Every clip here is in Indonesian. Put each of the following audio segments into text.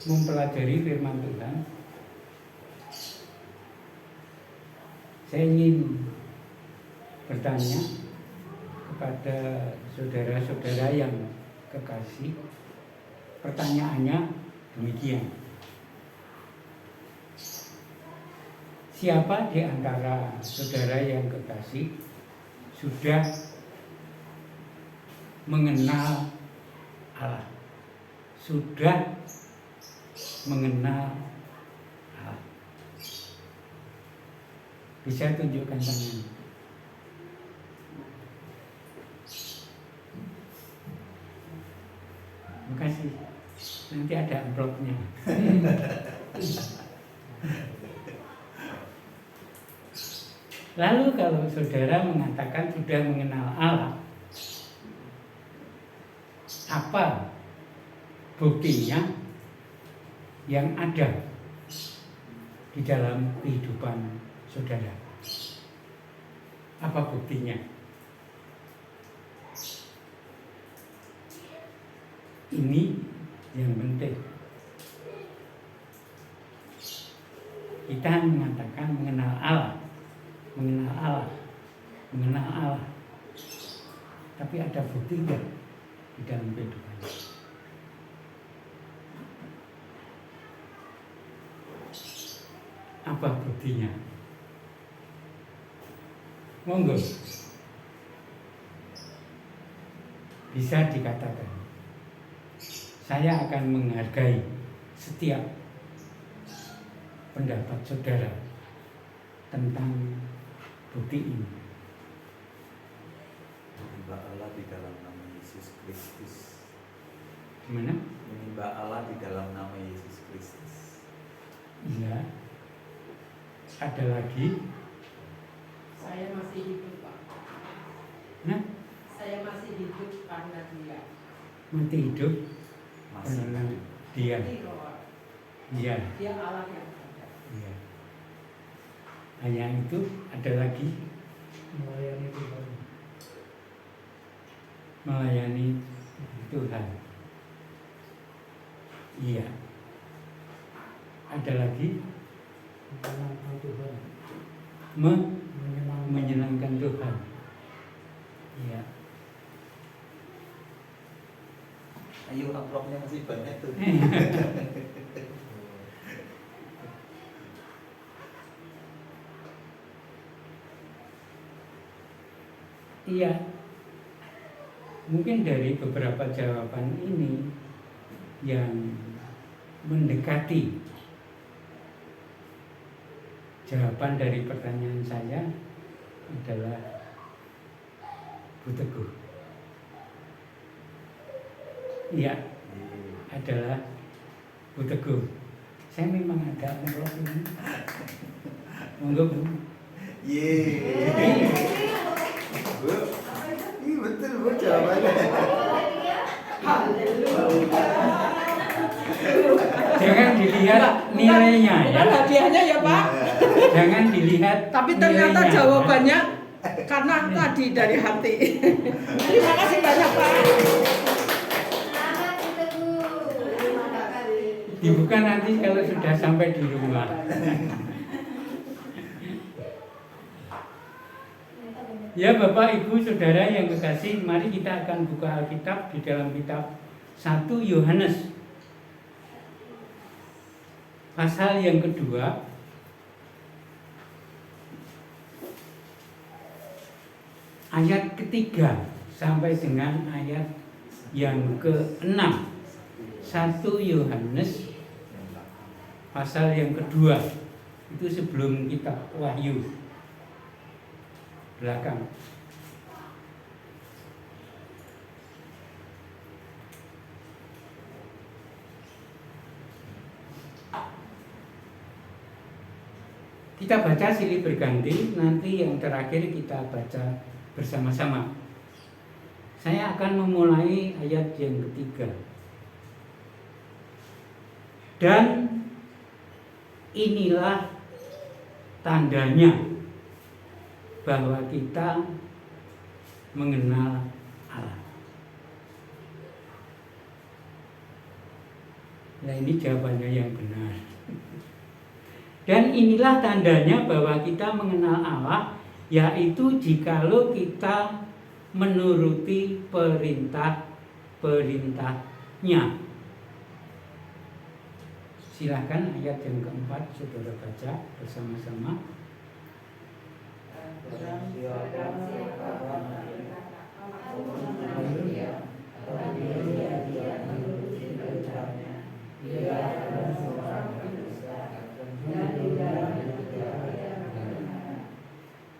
mempelajari firman Tuhan, saya ingin bertanya kepada saudara-saudara yang kekasih. Pertanyaannya demikian: siapa di antara saudara yang kekasih sudah mengenal Allah? Sudah mengenal Allah? Bisa tunjukkan tangan. Terima kasih. Nanti ada amplopnya. Lalu kalau saudara mengatakan sudah mengenal Allah, apa buktinya yang ada di dalam kehidupan saudara? Apa buktinya? Ini yang penting. Kita mengatakan mengenal Allah, mengenal Allah, mengenal Allah. Tapi ada bukti enggak di dalam kehidupan? Apa buktinya? Monggo. Bisa dikatakan, saya akan menghargai setiap pendapat saudara tentang bukti ini. Menyembah Allah di dalam nama Yesus Kristus. Gimana? Menyembah Allah di dalam nama Yesus Kristus. Iya. Ada lagi? Saya masih hidup, Pak. Nah, Saya masih hidup karena Dia. mati hidup Masih karena Dia. Iya. Dia Allah yang ada. Iya. Hanya itu. Ada lagi? Melayani Tuhan. Melayani Tuhan. Iya. Ada lagi? Menyenangkan Tuhan. Menyenangkan Tuhan. Iya. Ayo, amplopnya masih banyak tuh. Iya. Mungkin dari beberapa jawaban ini yang mendekati jawaban dari pertanyaan saya adalah Bu Teguh. Iya, adalah Bu Teguh. Saya memang ada amplop ini. Monggo Bu. Yeay. Bu, ini betul Bu jawabannya. Jangan dilihat nilainya ya. Bukan hadiahnya ya Pak. Jangan dilihat. Tapi ternyata nilainya. jawabannya karena tadi dari hati. Terima kasih banyak Pak. Dibuka nanti kalau sudah sampai di rumah. Ya Bapak Ibu Saudara yang kekasih, mari kita akan buka Alkitab di dalam kitab 1 Yohanes pasal yang kedua ayat ketiga sampai dengan ayat yang ke-6. 1 Yohanes pasal yang kedua, itu sebelum kitab Wahyu belakang. Kita baca silih berganti, nanti yang terakhir kita baca bersama-sama. Saya akan memulai ayat yang ketiga. Dan inilah tandanya bahwa kita mengenal Allah. Nah, ini jawabannya yang benar. Dan inilah tandanya bahwa kita mengenal Allah, yaitu jikalau kita menuruti perintah-perintahnya. Silahkan ayat yang keempat saudara baca bersama-sama.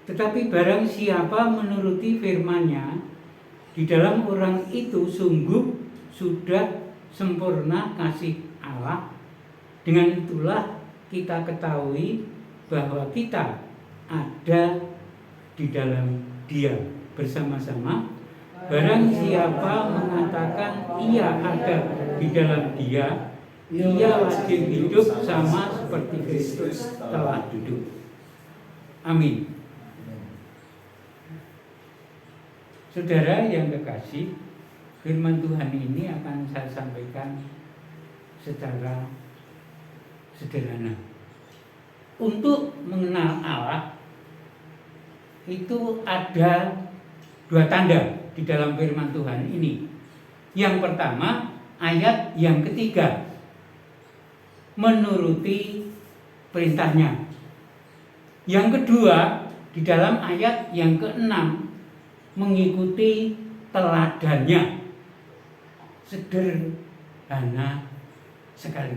Tetapi barang siapa menuruti firman-Nya, di dalam orang itu sungguh sudah sempurna kasih Allah. Dengan itulah kita ketahui bahwa kita ada di dalam Dia. Bersama-sama, barang siapa mengatakan ia ada di dalam Dia, ia wajib hidup sama seperti Kristus telah hidup. Amin. Saudara yang kekasih, firman Tuhan ini akan saya sampaikan secara sederhana. Untuk mengenal Allah itu ada dua tanda di dalam firman Tuhan ini. Yang pertama, ayat yang ketiga, menuruti perintahnya. Yang kedua, di dalam ayat yang keenam, mengikuti teladannya. Sederhana sekali.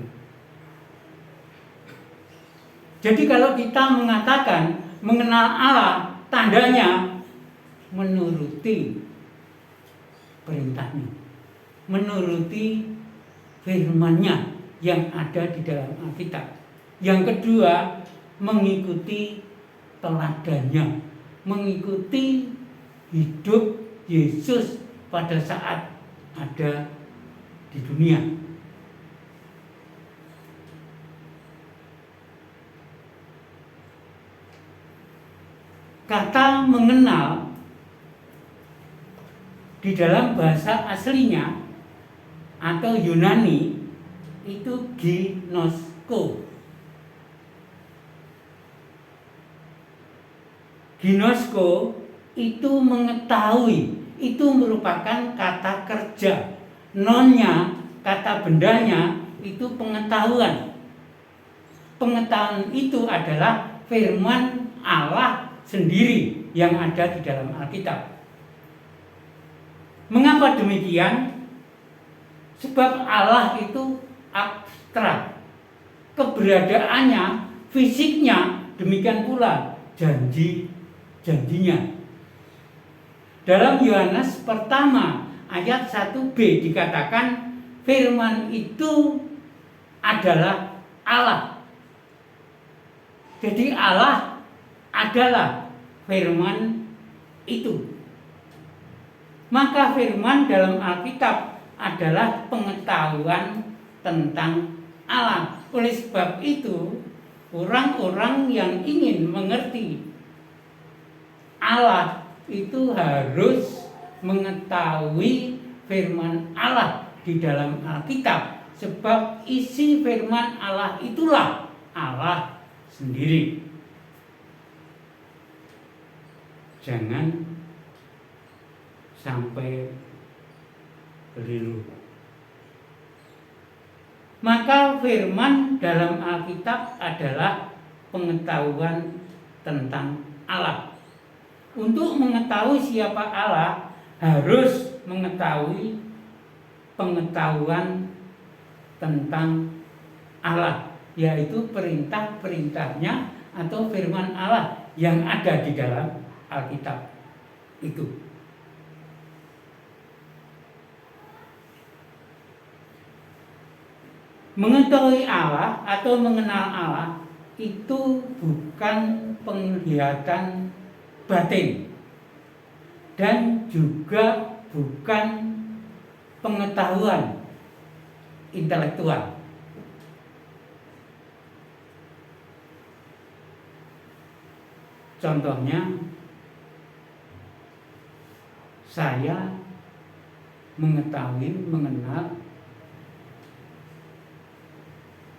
Jadi kalau kita mengatakan mengenal Allah, tandanya menuruti perintahnya, menuruti firman-Nya yang ada di dalam Alkitab. Yang kedua, mengikuti teladannya, mengikuti hidup Yesus pada saat ada di dunia. Kata mengenal di dalam bahasa aslinya atau Yunani itu ginosko. Ginosko itu mengetahui, itu merupakan kata kerja. Nonnya, kata bendanya, itu pengetahuan. Pengetahuan itu adalah firman Allah sendiri yang ada di dalam Alkitab. Mengapa demikian? Sebab Allah itu abstrak. Keberadaannya, fisiknya, demikian pula janjinya. Dalam Yohanes pertama ayat 1b dikatakan firman itu adalah Allah. Jadi Allah adalah firman itu. Maka firman dalam Alkitab adalah pengetahuan tentang Allah. Oleh sebab itu, orang-orang yang ingin mengerti Allah itu harus mengetahui firman Allah di dalam Alkitab. Sebab isi firman Allah itulah Allah sendiri. Jangan sampai keliru. Maka firman dalam Alkitab adalah pengetahuan tentang Allah. Untuk mengetahui siapa Allah, harus mengetahui pengetahuan tentang Allah, yaitu perintah-perintahnya atau firman Allah yang ada di dalam Alkitab itu. Mengetahui Allah atau mengenal Allah itu bukan penglihatan batin dan juga bukan pengetahuan intelektual. Contohnya, saya mengenal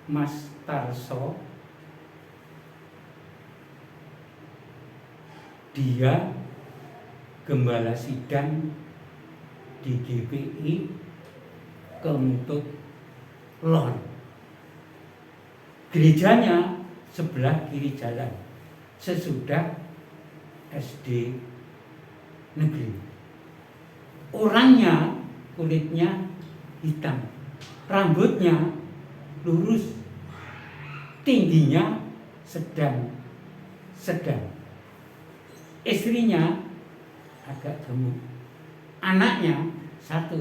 Mas Tarso, dia gembala sidang di GPI Kemuntut Lor. Gerejanya sebelah kiri jalan, sesudah SD negeri. Orangnya kulitnya hitam, rambutnya lurus, tingginya sedang. Istrinya agak gemuk. Anaknya satu.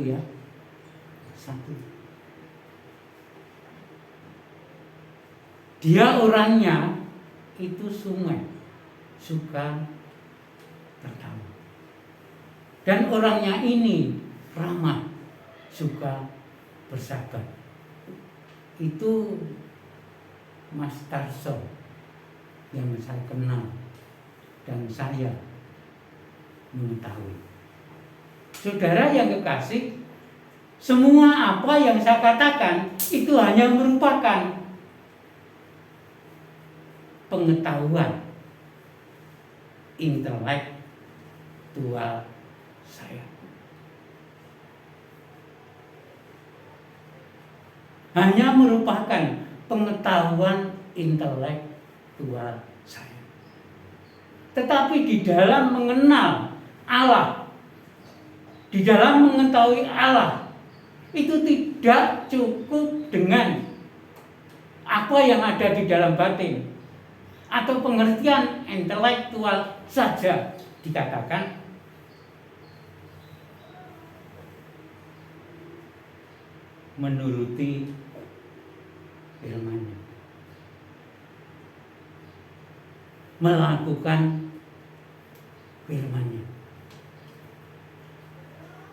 Dia orangnya itu sungai, suka tertawa. Dan orangnya ini ramah, suka bersahabat. Itu Mas Tarso yang saya kenal dan saya mengetahui. Saudara yang kekasih, semua apa yang saya katakan itu hanya merupakan pengetahuan intelektual saya. Hanya merupakan pengetahuan intelektual saya. Tetapi di dalam mengenal Allah, di dalam mengetahui Allah, itu tidak cukup dengan apa yang ada di dalam batin atau pengertian intelektual saja dikatakan. Menuruti firman-Nya, melakukan firman-Nya.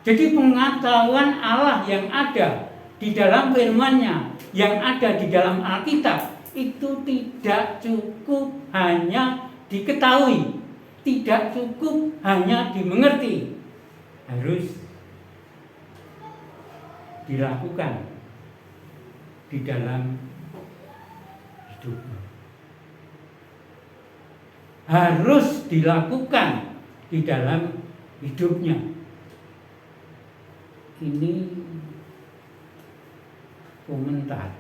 Jadi pengetahuan Allah yang ada di dalam firman-Nya, yang ada di dalam Alkitab, itu tidak cukup hanya diketahui, tidak cukup hanya dimengerti, harus dilakukan di dalam hidupnya. Harus dilakukan di dalam hidupnya. Ini komentar.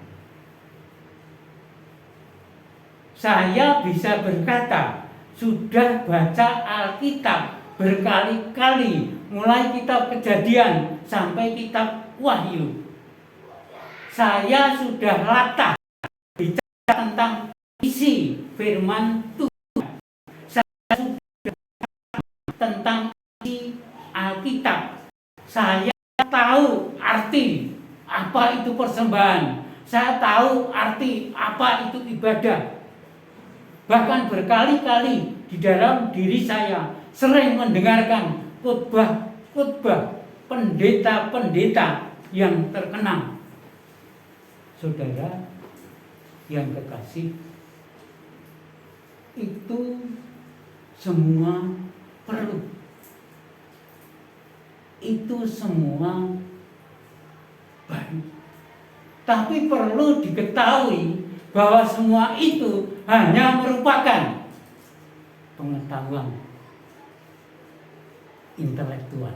Saya bisa berkata, sudah baca Alkitab berkali-kali, mulai kitab Kejadian sampai kitab Wahyu. Saya sudah latah bicara tentang isi firman Tuhan. Saya sudah tentang isi Alkitab. Saya tahu arti apa itu persembahan. Saya tahu arti apa itu ibadah. Bahkan berkali-kali di dalam diri saya sering mendengarkan khotbah pendeta-pendeta yang terkenal. Saudara yang kekasih, itu semua perlu. Itu semua baik. Tapi perlu diketahui bahwa semua itu hanya merupakan pengetahuan intelektual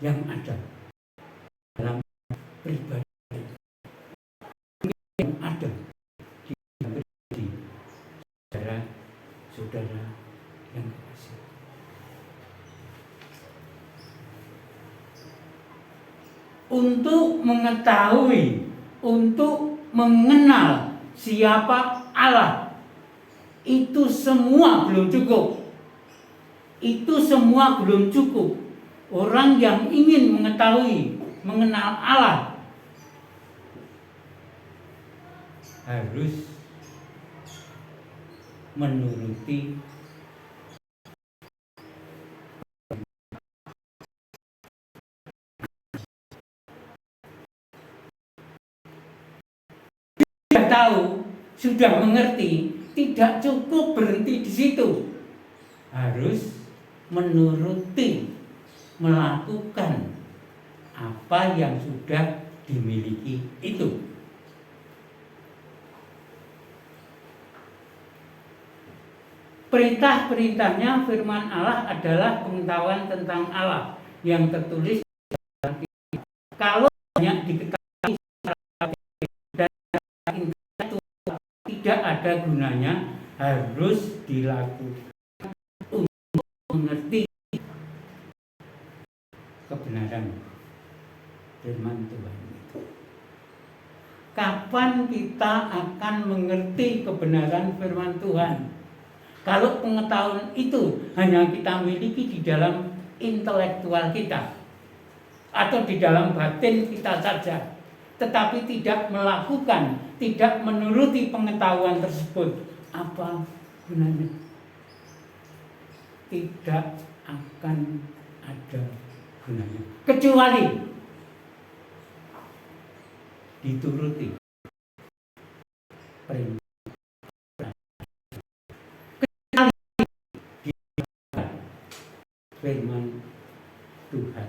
yang ada dalam pribadi, yang ada di dalam pribadi saudara-saudara yang kekasih. Untuk mengetahui, untuk mengenal siapa Allah, itu semua belum cukup. Itu semua belum cukup. Orang yang ingin mengetahui, mengenal Allah, harus menuruti sudah tahu, sudah mengerti, tidak cukup berhenti di situ. Harus menuruti, melakukan apa yang sudah dimiliki itu. Perintah-perintahnya firman Allah adalah pengetahuan tentang Allah yang tertulis dalam kitab. Kalau banyak diketahui dan itu tidak ada gunanya, harus dilakukan untuk mengerti kebenaran firman Tuhan itu. Kapan kita akan mengerti kebenaran firman Tuhan? Kalau pengetahuan itu hanya kita miliki di dalam intelektual kita atau di dalam batin kita saja, tetapi tidak melakukan, tidak menuruti pengetahuan tersebut, apa gunanya? Tidak akan ada gunanya, kecuali dituruti perintah firman Tuhan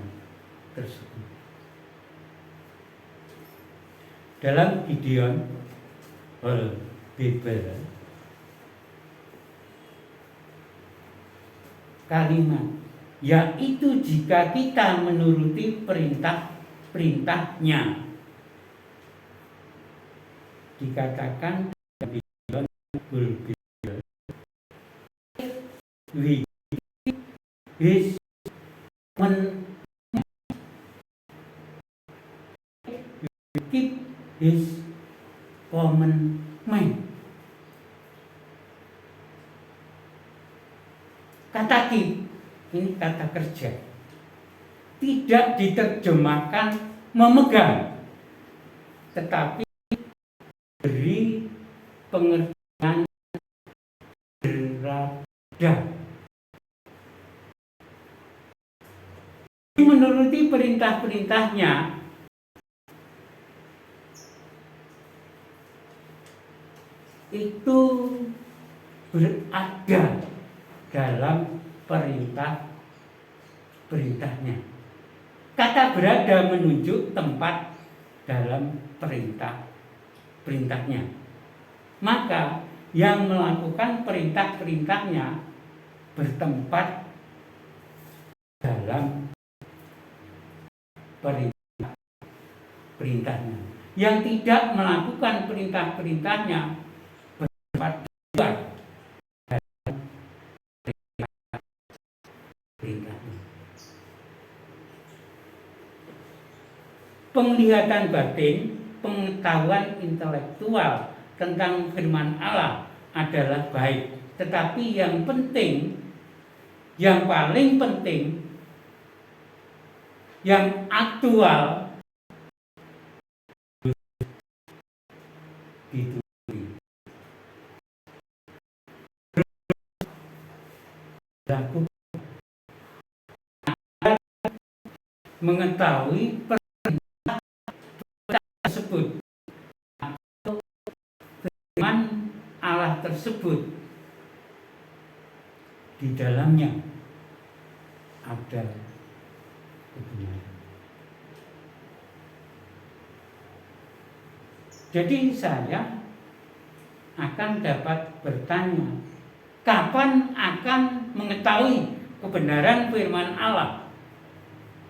tersebut. Dalam Gideon Holbibel, kalimat yaitu jika kita menuruti perintahnya dikatakan Gideon Holbibel, his keep his commandment. Kata keep ini kata kerja, tidak diterjemahkan memegang, tetapi beri pengertian berada. Menuruti perintah-perintahnya itu berada dalam perintahnya. Kata berada menunjuk tempat dalam perintahnya. Maka yang melakukan perintahnya bertempat dalam perintahnya. Yang tidak melakukan perintahnya bertempat di luar dalam perintahnya. Penglihatan batin, pengetahuan intelektual tentang firman Allah adalah baik, tetapi yang penting, yang paling penting, yang aktual dituruti. Mengetahui perintah tersebut atau firman Allah tersebut, di dalamnya ada kebenaran. Jadi saya akan dapat bertanya, kapan akan mengetahui kebenaran firman Allah?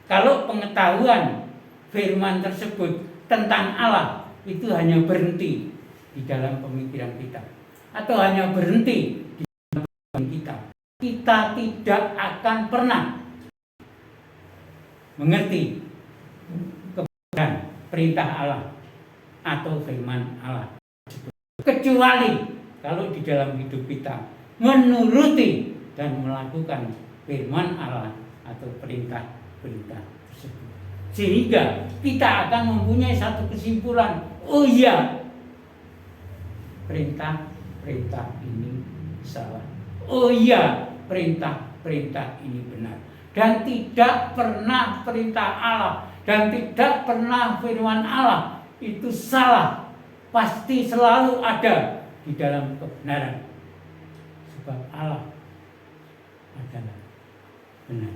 Kalau pengetahuan firman tersebut tentang Allah itu hanya berhenti di dalam pemikiran kita, atau hanya berhenti di dalam pemikiran kita, kita tidak akan pernah mengerti kebenaran perintah Allah atau firman Allah, kecuali kalau di dalam hidup kita menuruti dan melakukan firman Allah atau perintah tersebut. Sehingga kita akan mempunyai satu kesimpulan, oh iya, perintah ini salah, oh iya, perintah ini benar. Dan tidak pernah perintah Allah dan tidak pernah firman Allah itu salah, pasti selalu ada di dalam kebenaran, sebab Allah adalah benar.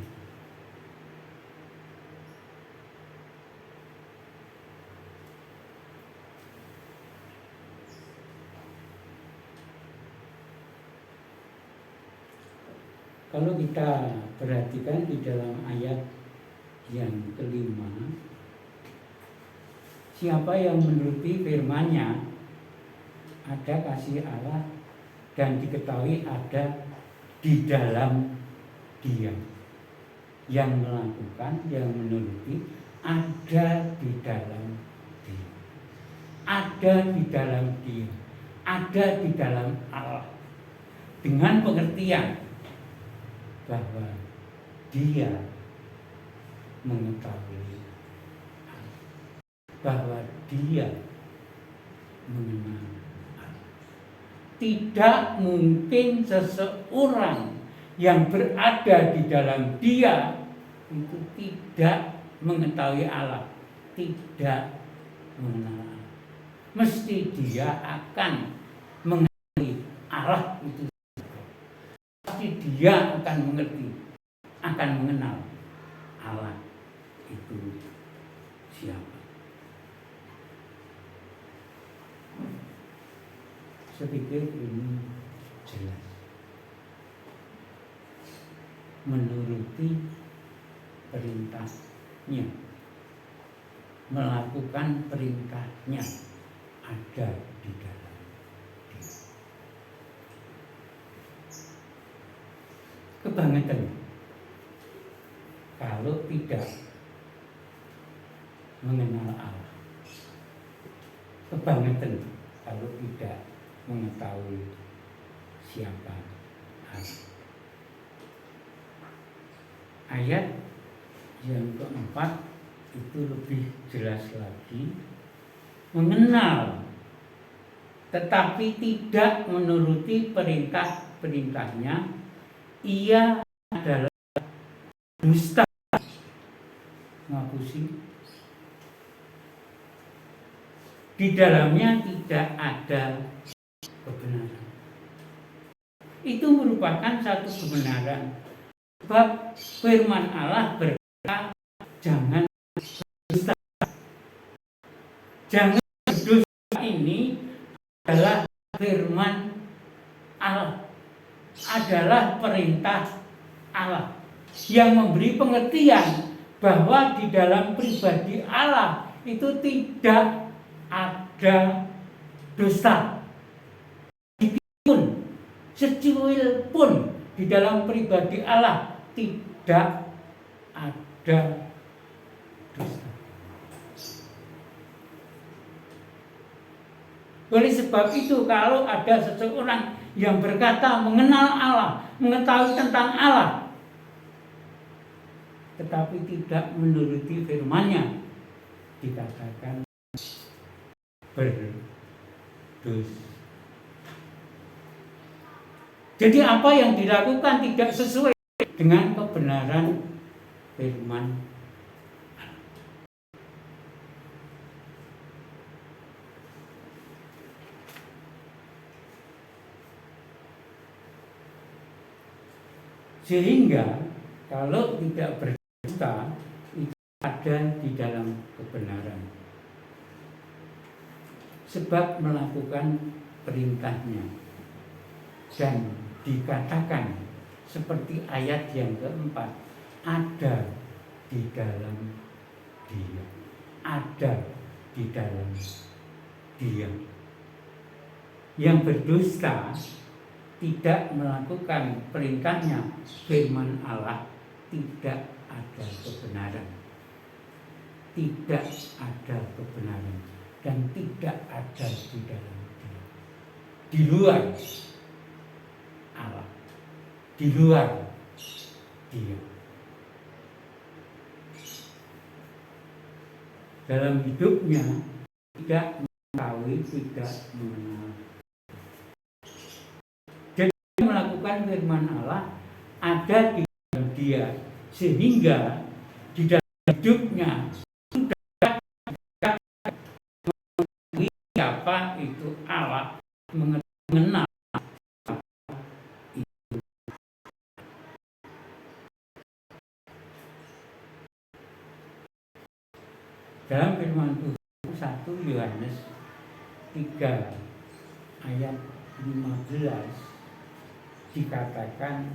Kalau kita perhatikan di dalam ayat yang kelima, siapa yang menuruti firman-Nya, ada kasih Allah dan diketahui ada di dalam Dia. Yang melakukan, yang menuruti, ada di dalam Dia. Ada di dalam Dia. Ada di dalam Allah. Dengan pengertian bahwa Dia mengetahui, bahwa Dia mengenal. Tidak mungkin seseorang yang berada di dalam Dia itu tidak mengetahui Allah, tidak mengenal Allah. Mesti dia akan mengerti Allah itu. Pasti dia akan mengerti, akan mengenal Allah itu siapa. Saya pikir ini jelas. Menuruti perintahnya, melakukan perintahnya, ada di dalam Dia. Kebangetan kalau tidak mengenal Allah. Kebangetan kalau tidak mengetahui siapa Allah. Ayat yang keempat itu lebih jelas lagi, mengenal tetapi tidak menuruti perintah-perintahnya, ia adalah dusta. Ngapusi. Di dalamnya tidak ada kebenaran. Itu merupakan satu kebenaran. Sebab firman Allah berkata, jangan berdusta. Jangan berdusta ini adalah firman Allah, adalah perintah Allah yang memberi pengertian bahwa di dalam pribadi Allah itu tidak ada dusta. Pun secuil pun di dalam pribadi Allah tidak ada dusta. Oleh sebab itu, kalau ada seseorang yang berkata mengenal Allah, mengetahui tentang Allah, tetapi tidak menuruti firman-Nya, dikatakan berdosa. Jadi apa yang dilakukan tidak sesuai dengan kebenaran firman. Sehingga kalau tidak berdusta itu ada di dalam kebenaran. Sebab melakukan perintahnya. Dan dikatakan seperti ayat yang keempat, ada di dalam Dia, ada di dalam Dia. Yang berdusta tidak melakukan perintahnya, firman Allah, tidak ada kebenaran, tidak ada kebenaran, dan tidak ada di dalam Dia. Di luar Allah, di luar Dia. Dalam hidupnya tidak mengetahui, tidak mengenal. Jadi melakukan firman Allah ada di dalam Dia, sehingga di dalam hidupnya sudah mengetahui siapa itu Allah, mengenal. Dalam firman Tuhan 1 Yohanes 3 ayat 15 dikatakan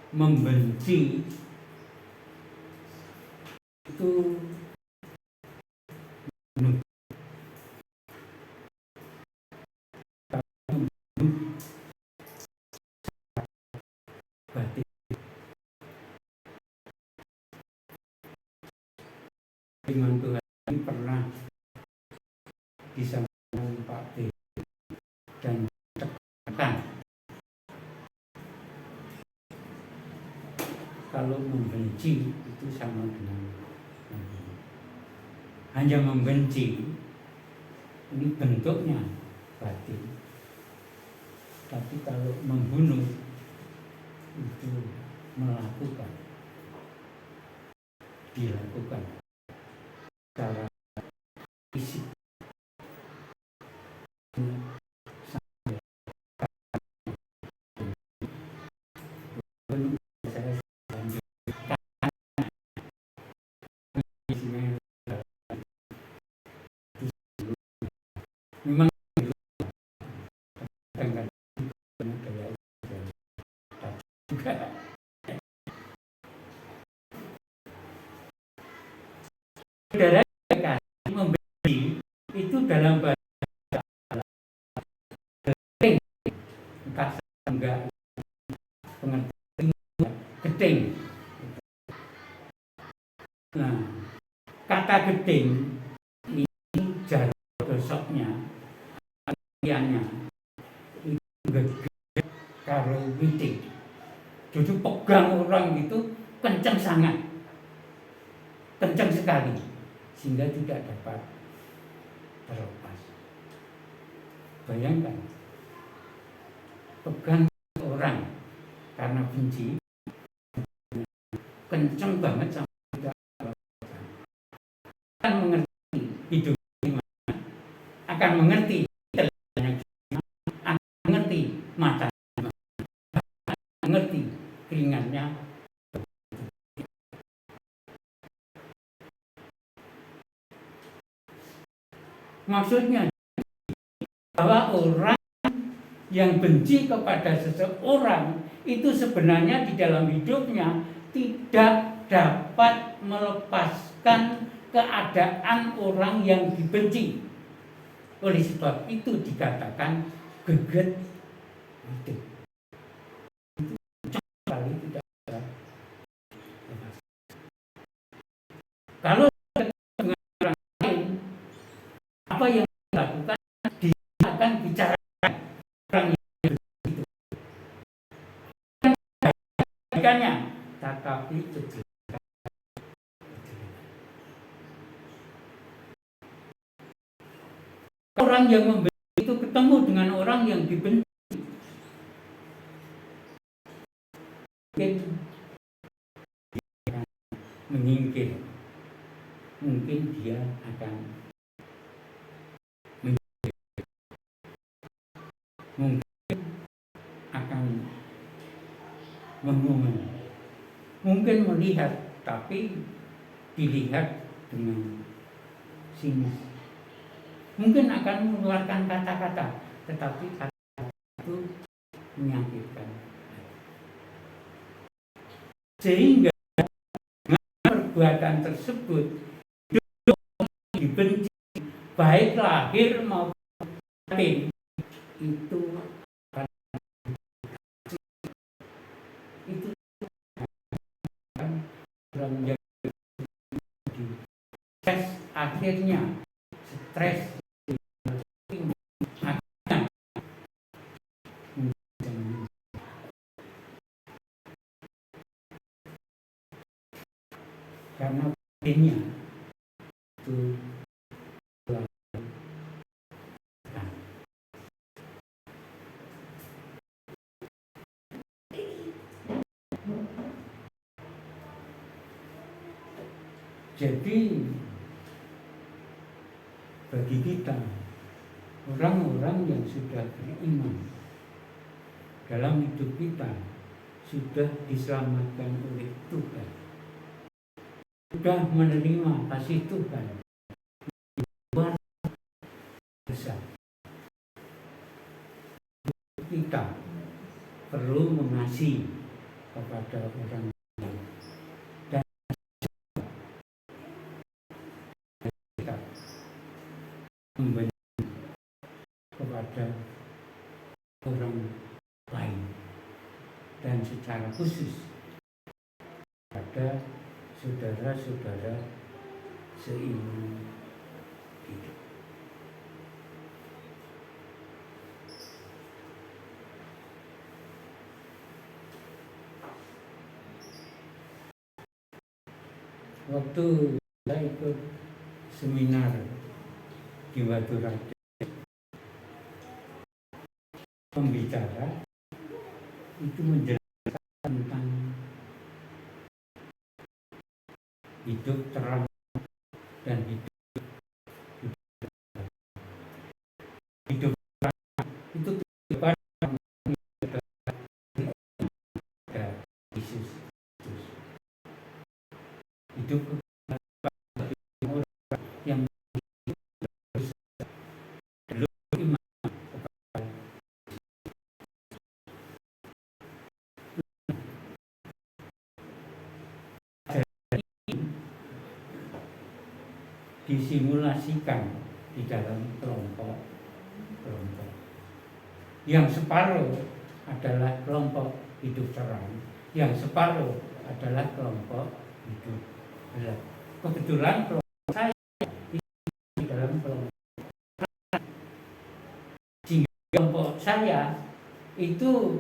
membenci itu bunuh. Batin dengan Tuhan ini pernah disampaikan Pak B dan tekan kalau membenci itu sama dengan membunuh. Hanya membenci ini bentuknya batin, tapi kalau membunuh itu dilakukan secara fisik. Memang saudara kasih membenci itu dalam bahasa geting, entah enggak pengertian geting. Nah, kata geting ini jar gosoknya, artiannya itu gede karo witing. Jadi pegang orang itu kencang sangat, kencang sekali, sehingga tidak dapat terlepas. Bayangkan, pegang orang karena benci, kencang banget sampai tidak terlepas. Akan mengerti hidup gimana, akan mengerti telinganya gimana, akan mengerti mata, mengerti keringatnya. Maksudnya bahwa orang yang benci kepada seseorang itu sebenarnya di dalam hidupnya tidak dapat melepaskan keadaan orang yang dibenci. Oleh sebab itu dikatakan geget itu. Sekali tidak ada. Kalau dengan orang lain, apa yang dilakukan, dia akan bicara orang yang itu. Kebaikannya, tetapi kejelekan. Orang yang membenci itu ketemu dengan orang yang dibenci, mungkin dia akan menyingkir, mungkin dia akan mungkin akan mengumum, mungkin melihat, tapi dilihat dengan sinis, mungkin akan mengeluarkan kata-kata, tetapi kata itu menyakitkan, sehingga dengan perbuatan tersebut dibenci baik lahir maupun batin itu akan menjadi stres, akhirnya stres karena batinnya itu jadi bagi kita orang-orang yang sudah beriman dalam hidup kita sudah diselamatkan oleh Tuhan, sudah menerima kasih Tuhan luar biasa, kita perlu mengasihi kepada orang lain. Dan kita memberi kepada orang lain dan secara khusus pada saudara-saudara seiman hidup. Waktu saya ikut seminar di Batu Raja, pembicara itu menjelaskan tentang hidup terang dan hidup terang itu kepada Yesus. Hidup yang disimulasikan di dalam kelompok. Yang separuh adalah kelompok hidup terang, yang separuh adalah kelompok hidup gelap. Kebetulan kelompok saya di dalam kelompok, sehingga kelompok saya itu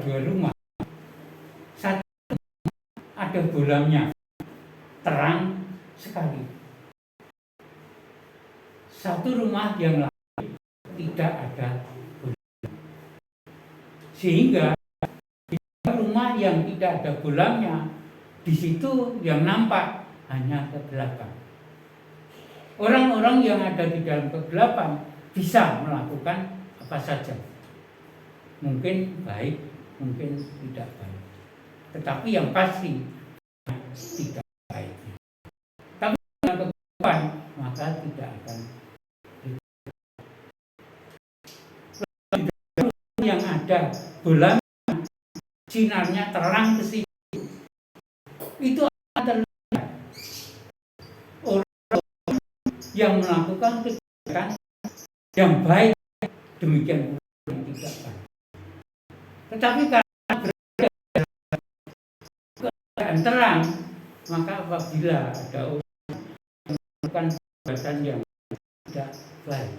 dua rumah. Satu ada bolamnya, terang sekali. Satu rumah yang lain tidak ada bolam. Sehingga di rumah yang tidak ada bolamnya, di situ yang nampak hanya kegelapan. Orang-orang yang ada di dalam kegelapan bisa melakukan apa saja. Mungkin baik, mungkin tidak baik. Tetapi yang pasti tidak baik. Tapi dengan kegelapan maka tidak akan. Yang ada bola sinarnya terang ke situ, itu akan terlihat orang yang melakukan kegiatan yang baik, demikian pula yang tidak baik. Tetapi karena berada keadaan terang, maka apabila ada orang yang melakukan kegiatan yang tidak baik,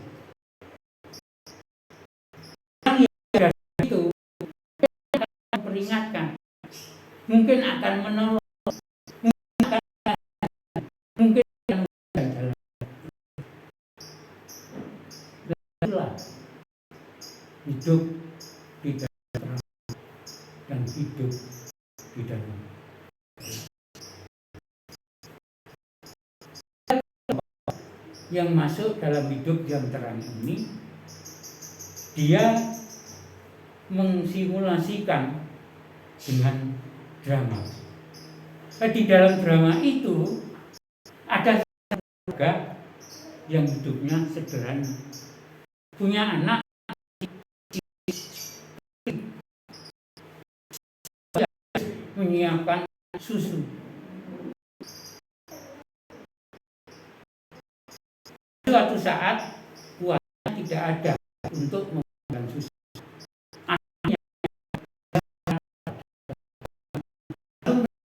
peringatkan, mungkin akan menolong, mungkin akan menjalan. Itulah hidup di dalam terang dan hidup di dalam. Yang masuk dalam hidup yang terang ini, dia mensimulasikan dengan drama. Di dalam drama itu ada keluarga yang hidupnya sederhana, punya anak menyiapkan susu. Suatu saat kuatnya tidak ada untuk memberikan susu.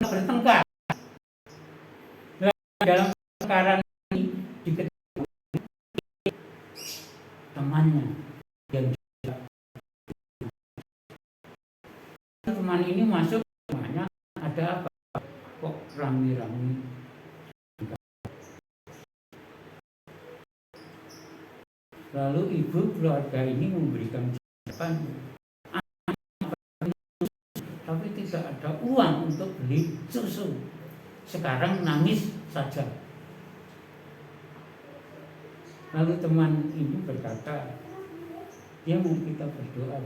Bertengkar. Dalam perkara ini diketahui temannya yang teman ini masuk rumahnya, ada apa kok rame-rame. Lalu ibu keluarga ini memberikan jawaban, tapi tidak ada uang untuk beli susu. Sekarang nangis saja. Lalu teman ini berkata, dia mau kita berdoa.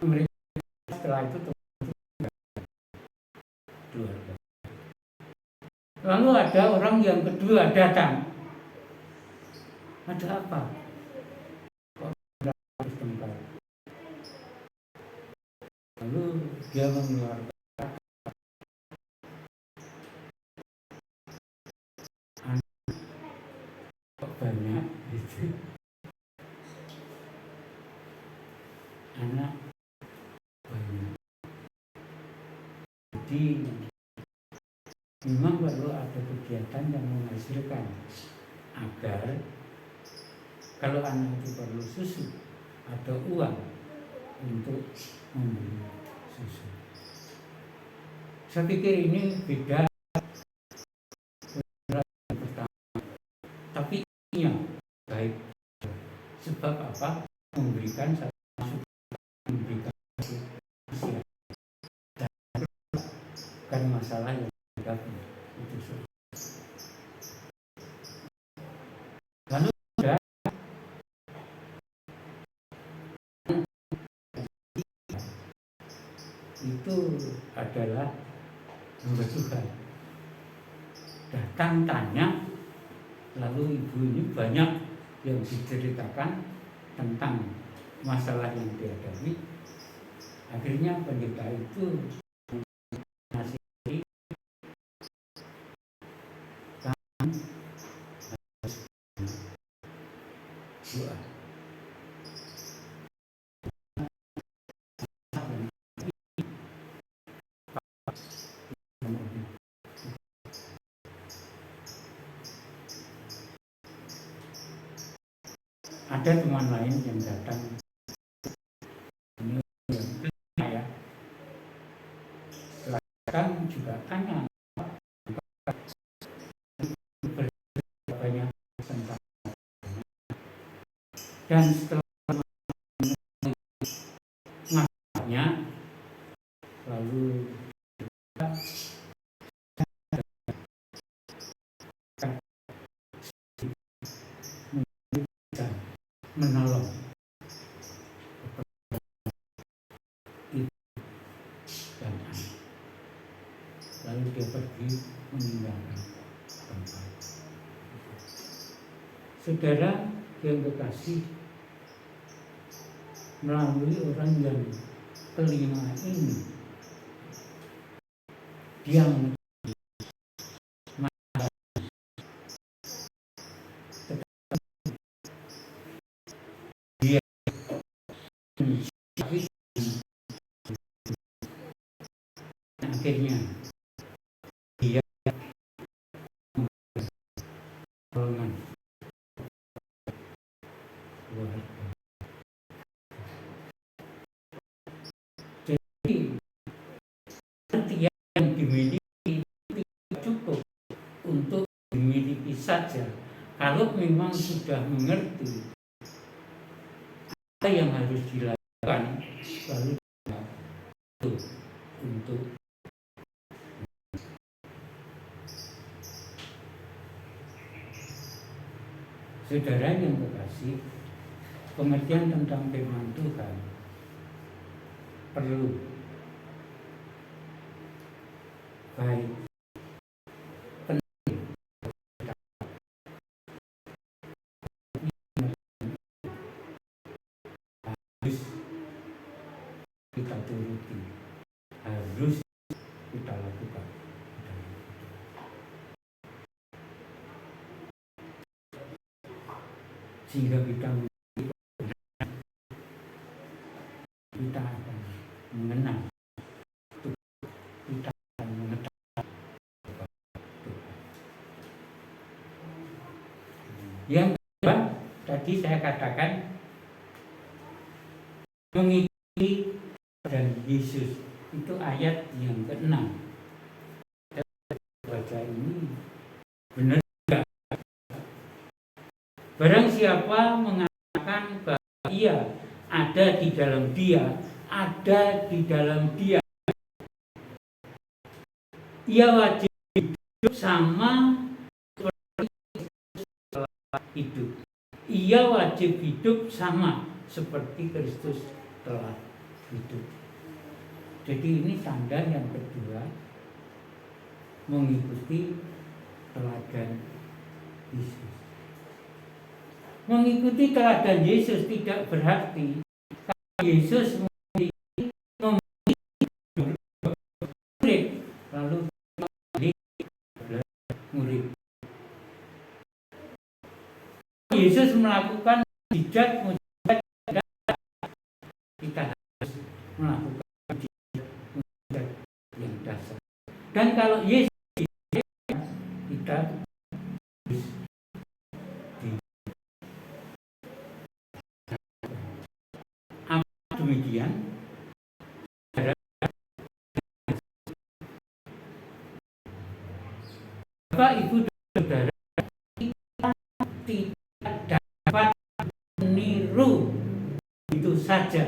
Mereka setelah itu keluarga. Lalu ada orang yang kedua datang. Ada apa? Kok harus tengkar? Lalu dia mengeluarkan kok banyak gitu. Anak banyak. Jadi memang perlu ada kegiatan yang menghasilkan agar kalau anak itu perlu susu atau uang untuk membeli susu. Saya pikir ini beda yang pertama, tapi ini baik. Sebab apa? Memberikan satu memberikan satu dan bukan masalah yang dihadapi itu saja. Lalu itu adalah hamba Tuhan datang tanya, lalu ibu ini banyak yang diceritakan tentang masalah yang dihadapi. Akhirnya pendeta itu nasihati kamu harus doa. Ada teman lain yang datang, ini yang ya, setelah datang juga tanya banyak tentang, dan setelah ngajarnya lalu menolong ibu dan anak. Lalu dia pergi meninggalkan tempat. Saudara yang kekasih, melalui orang yang kelima ini, dia akhirnya dia golongan keluarga. Jadi yang dimiliki tidak cukup untuk dimiliki saja. Kalau memang sudah mengerti apa yang harus dilakukan, lalu untuk saudara yang kekasih, pengertian tentang firman Tuhan perlu baik penting harus kita turuti, harus kita lakukan. Sehingga kita akan mengenal, kita akan mengetahui. Yang kedua, tadi saya katakan mengikuti dan Yesus, itu ayat yang ke-6. Baca ini benar. Barang siapa mengatakan bahwa ia ada di dalam dia, ia wajib hidup sama seperti telah hidup. Ia wajib hidup sama seperti Kristus telah hidup. Jadi ini tanda yang kedua, mengikuti teladan Yesus. Mengikuti teladan Yesus tidak berarti Yesus murid lalu murid. Yesus melakukan mujizat kita harus melakukan mujizat yang dasar. Dan kalau Yesus kita demikian Bapak Ibu dan Saudara, kita tidak dapat meniru itu saja.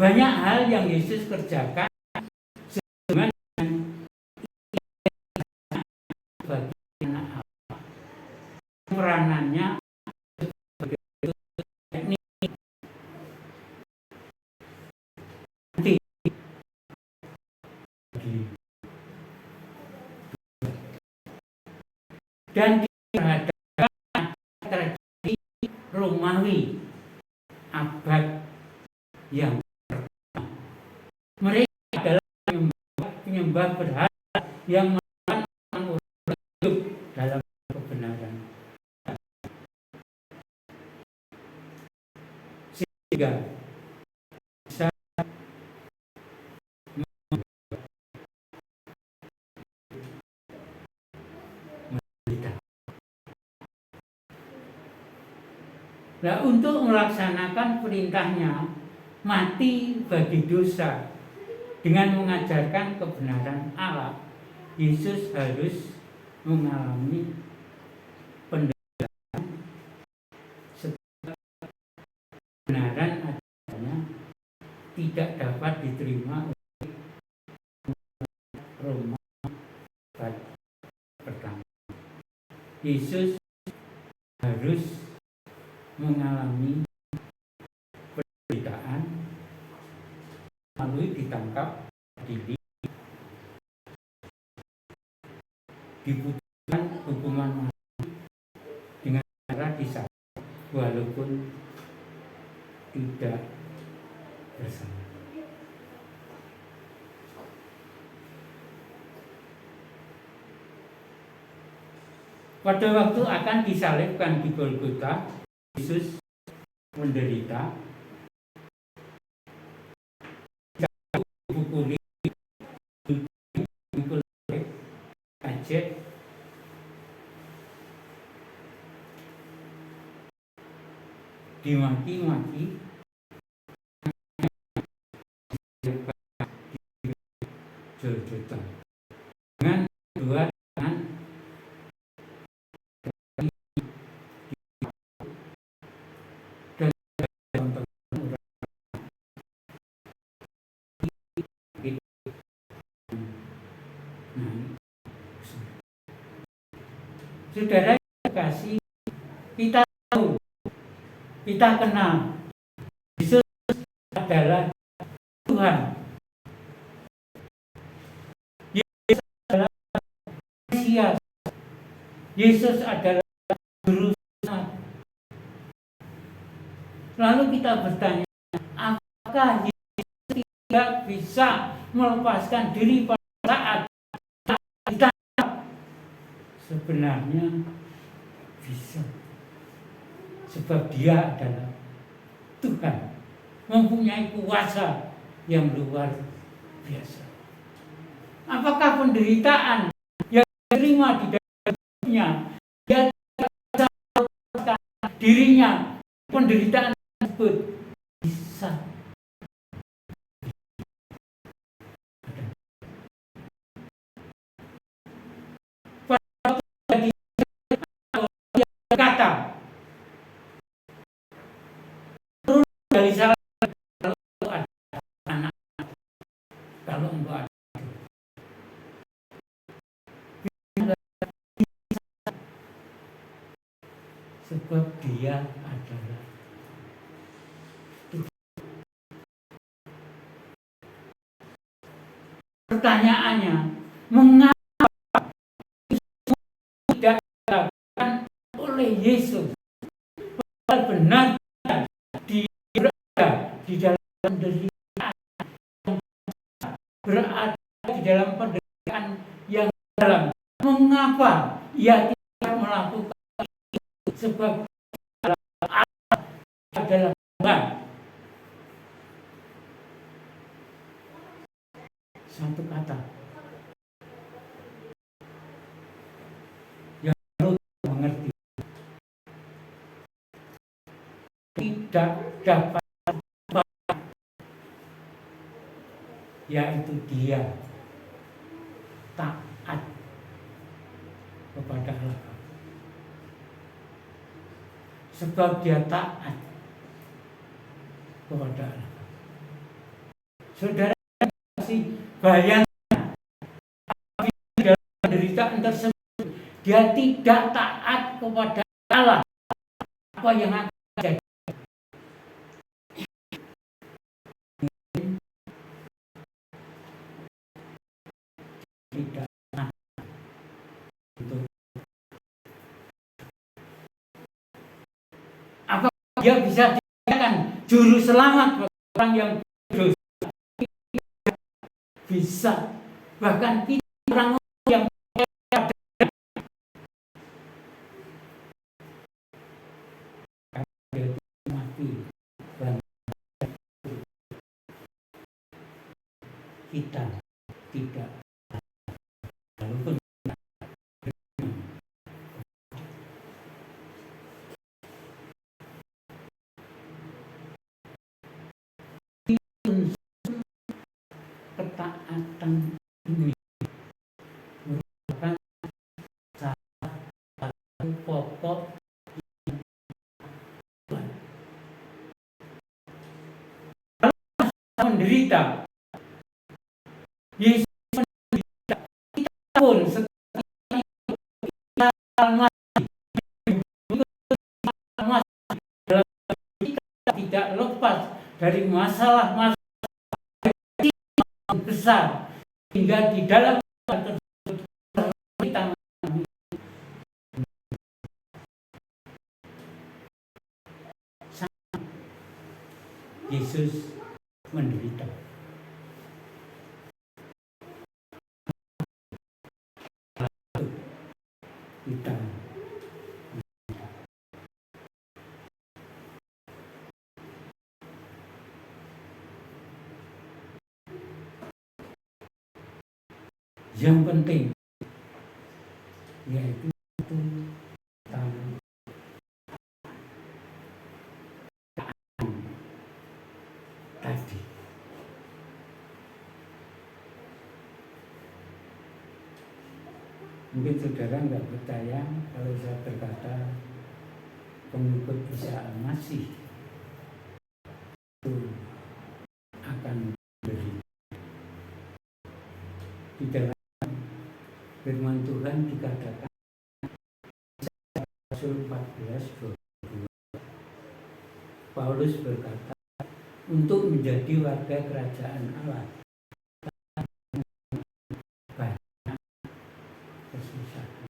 Banyak hal yang Yesus kerjakan dengan bagi anak Allah. Peranannya sebagai teknik dan diperhadapkan tradisi Romawi abad yang pertama. Mereka adalah penyembah berhala yang melawan orang hidup dalam kebenaran. Sehingga bisa menderita. Nah, untuk melaksanakan perintahnya mati bagi dosa dengan mengajarkan kebenaran Allah, Yesus harus mengalami penderitaan sebab kebenaran adanya tidak dapat diterima oleh Roma pertama. Yesus harus mengalami penderitaan, lalu ditangkap, diputuskan hukuman mati dengan cara disalib walaupun tidak bersalah. Pada waktu akan disalibkan di Golgota, Yesus menderita, dipukuli, kajet, dimaki-maki, jodotan dengan dua tangan dan saudara kasih, kita tahu, kita kenal Yesus adalah Tuhan. Yesus adalah Mesias. Yesus adalah Juru Selamat. Lalu kita bertanya, apakah Yesus tidak bisa melepaskan diri pada saat kita? Sebenarnya bisa, sebab Dia adalah Tuhan, mempunyai kuasa yang luar biasa. Apakah penderitaan yang diterima di dalam hidupnya, Dia bisa melepaskan dirinya penderitaan tersebut? Bisa. Kata turun dari salah kalau ada anak, kalau enggak ada sebab Dia adalah Tuhan. Pertanyaannya, mengapa oleh Yesus. Benar dia berada di dalam penderitaan yang berada di dalam penderitaan yang dalam. Mengapa ia tidak melakukan itu? Sebab Allah adalah Tuhan. Satu kata yang perlu mengerti, tidak dapat, yaitu dia taat kepada Allah. Sebab dia taat kepada Allah. Saudara masih bayangkan dalam penderitaan tersebut dia tidak taat kepada Allah, apa yang akan terjadi? Tidak taat itu. Apa dia bisa dikatakan juru selamat bagi orang yang berdosa? Bisa. Bahkan kita orang yang mati dan kita tidak, walaupun ketaatan ini merupakan salah satu pokok menderita. Yesus menderita, kita pun setelah kita mati, kita tidak lepas dari masalah-masalah besar, hingga di dalam tersebut kita Yesus menderita. Kita yang penting yaitu taat tadi. Mungkin saudara nggak percaya kalau saya berkata pengikut Isa Al-Masih itu akan menderita. Di dalam firman Tuhan dikatakan Rasul 14:22, Paulus berkata, untuk menjadi warga kerajaan Allah banyak kesusahan,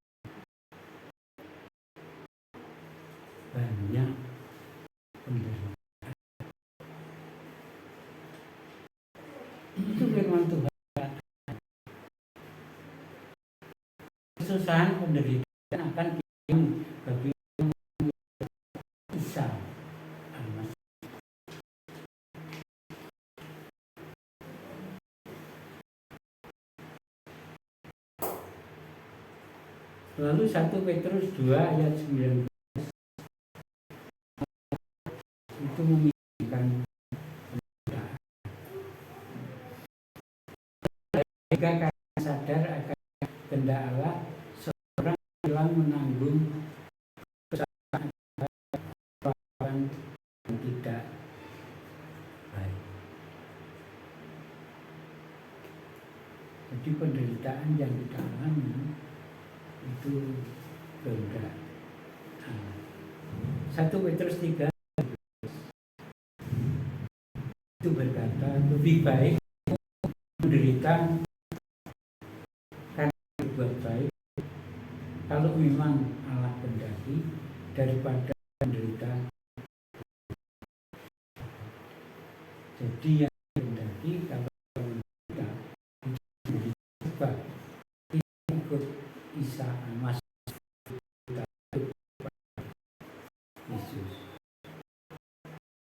banyak penderitaan. Itu firman Tuhan. Kesusahan penderitaan akan dialami bagi Isa Al-Masih. Lalu 1 Petrus 2 ayat 19 itu mengingatkan penderitaan. Jika kalian sadar akan kehendak Allah, seorang hilang menanggung kesalahan yang tidak baik. Jadi penderitaan yang kita alami itu kehendak Allah. 1 Petrus 3 itu berkata, lebih baik menderita karena berbuat baik, kalau memang Allah kehendaki, daripada menderita. Jadi yang mendaki kalau menderita menjadi sebab ikut Isa Mas Yesus.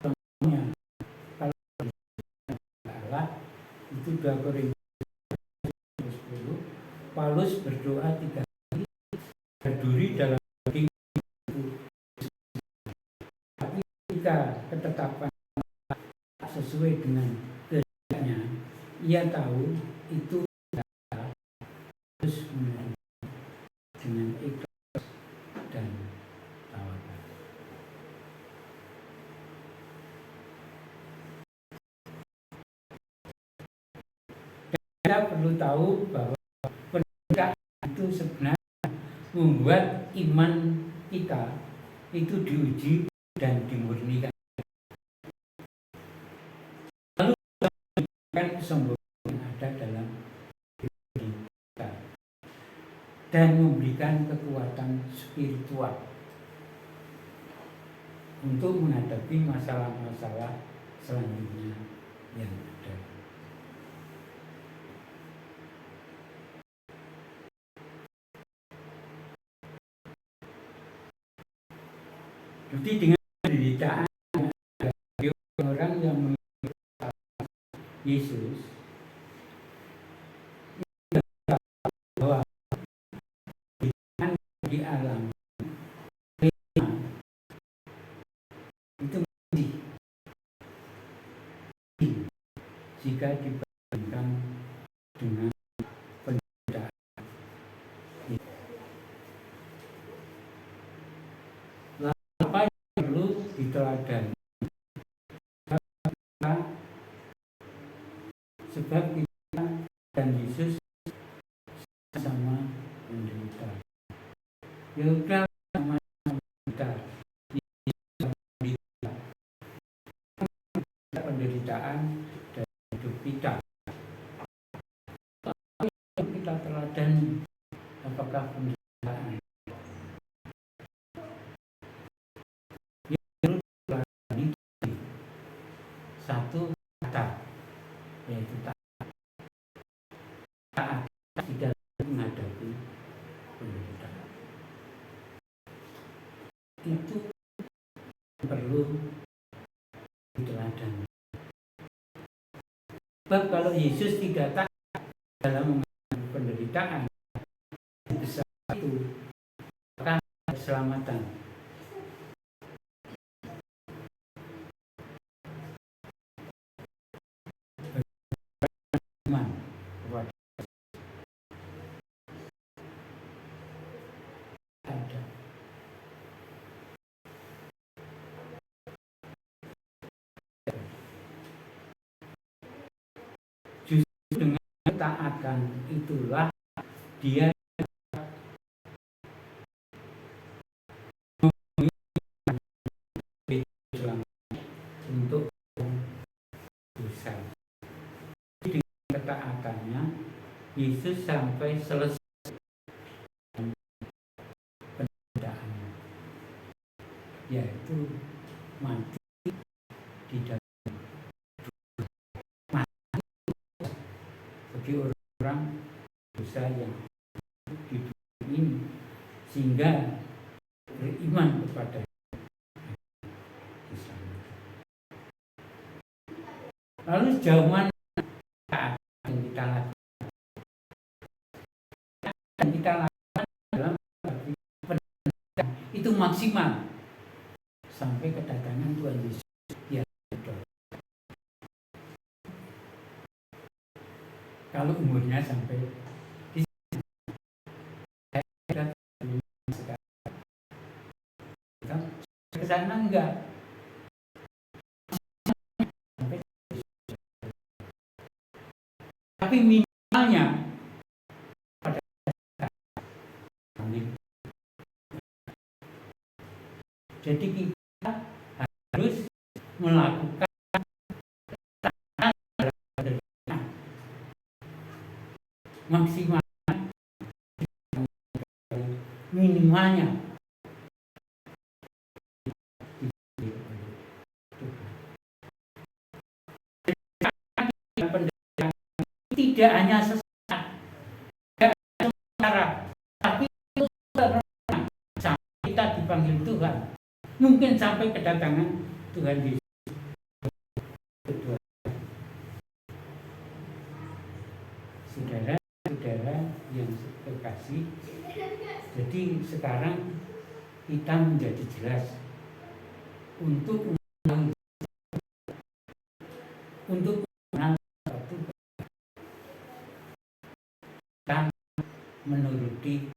Contohnya kalau Allah itu 2 Korintus 10, Paulus berdoa 3 kali berduri dalam daging, tapi ketika ketetapan sesuai dengan kehendaknya, ia tahu itu harus menerima dengan ikhlas dan tawakal. Kita perlu tahu bahwa penderitaan itu sebenarnya membuat iman kita itu diuji dan dimurnikan. Lalu kesombongan yang ada dalam diri kita dan memberikan kekuatan spiritual untuk menghadapi masalah-masalah selanjutnya yang ada. Jadi dengan penderitaan orang yang mengikuti Yesus bahwa di alam itu masih jika dibandingkan dengan penderitaan. Apa yang perlu diteladani? Sebab kita dan Yesus sama menderita. Ya udah, sama menderita. Penderitaan dan hidup kita. Kita teladani apakah penderitaan. Yang teladani satu kata, yaitu taat di dalam menghadapi penderitaan. Itu perlu diteladani. Sebab kalau Yesus tidak taat dalam menghadapi penderitaan besar itu, maka keselamatan. Beriman kepada ada. Justru dengan ketaatan itulah dia untuk dosa. Dengan ketaatannya Yesus sampai selesai pendaannya, yaitu mati di dalam mati bagi orang dosa yang di dunia ini, sehingga beriman kepada lalu sejauh mana yang kita lakukan? Yang kita lakukan dalam penderitaan itu maksimal sampai kedatangan Tuhan Yesus. Ya, betul. Kalau umurnya sampai di sana enggak. Tapi minimalnya pada amin. Jadi kita harus melakukan maksimal minimalnya tidak hanya sesaat, tidak sementara, tapi itu pernah sampai kita dipanggil Tuhan. Mungkin sampai kedatangan Tuhan Yesus. Saudara-saudara yang terkasih, jadi sekarang kita menjadi jelas untuk mengenal satu, kita menurutinya.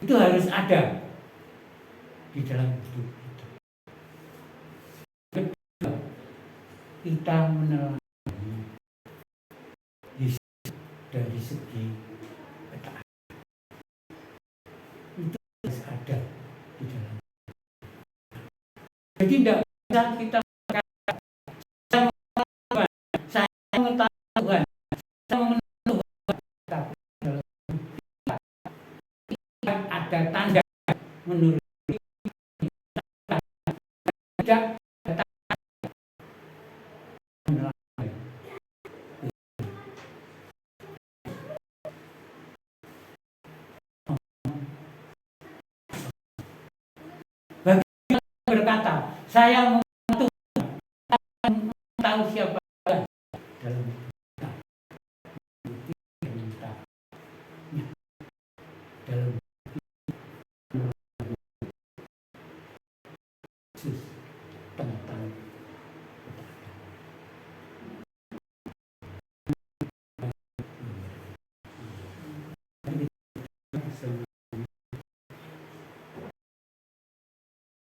Itu harus ada di dalam hidup kita. Kedua, kita meneladani Yesus dari segi ketaatan. Itu harus ada di dalam. Jadi tidak bisa kita berkata, saya mengetahui Tuhan, saya mengenal Tuhan, tapi dalam kita tidak ada tanda menurut tidak ada tanda meneladani. Bagaimana berkata, saya mengenal Tuhan, saya tahu siapa Tuhan dalam hidup kita, dalam Yesus tentang